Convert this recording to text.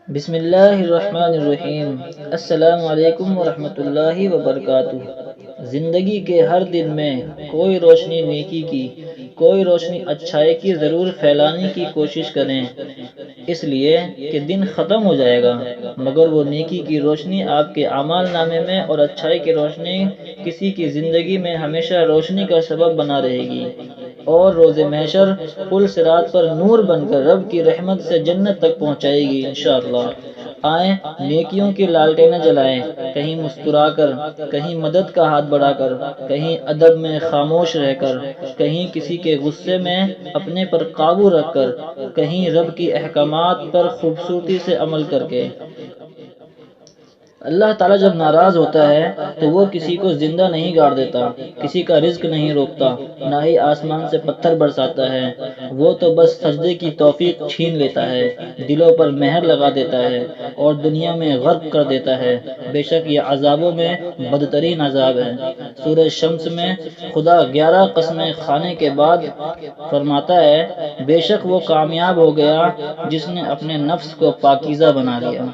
بسم اللہ الرحمن الرحیم۔ السلام علیکم ورحمۃ اللہ وبرکاتہ۔ زندگی کے ہر دن میں کوئی روشنی نیکی کی، کوئی روشنی اچھائی کی ضرور پھیلانے کی کوشش کریں، اس لیے کہ دن ختم ہو جائے گا، مگر وہ نیکی کی روشنی آپ کے اعمال نامے میں اور اچھائی کی روشنی کسی کی زندگی میں ہمیشہ روشنی کا سبب بنا رہے گی، اور روز محشر پل صراط پر نور بن کر رب کی رحمت سے جنت تک پہنچائے گی انشاءاللہ۔ آئیں نیکیوں کی لالٹینیں جلائیں، کہیں مسکرا کر، کہیں مدد کا ہاتھ بڑھا کر، کہیں ادب میں خاموش رہ کر، کہیں کسی کے غصے میں اپنے پر قابو رکھ کر، کہیں رب کی احکامات پر خوبصورتی سے عمل کر کے۔ اللہ تعالیٰ جب ناراض ہوتا ہے تو وہ کسی کو زندہ نہیں گاڑ دیتا، کسی کا رزق نہیں روکتا، نہ ہی آسمان سے پتھر برساتا ہے، وہ تو بس سجدے کی توفیق چھین لیتا ہے، دلوں پر مہر لگا دیتا ہے اور دنیا میں غرق کر دیتا ہے۔ بے شک یہ عذابوں میں بدترین عذاب ہے۔ سورہ شمس میں خدا 11 قسمیں کھانے کے بعد فرماتا ہے، بے شک وہ کامیاب ہو گیا جس نے اپنے نفس کو پاکیزہ بنا لیا۔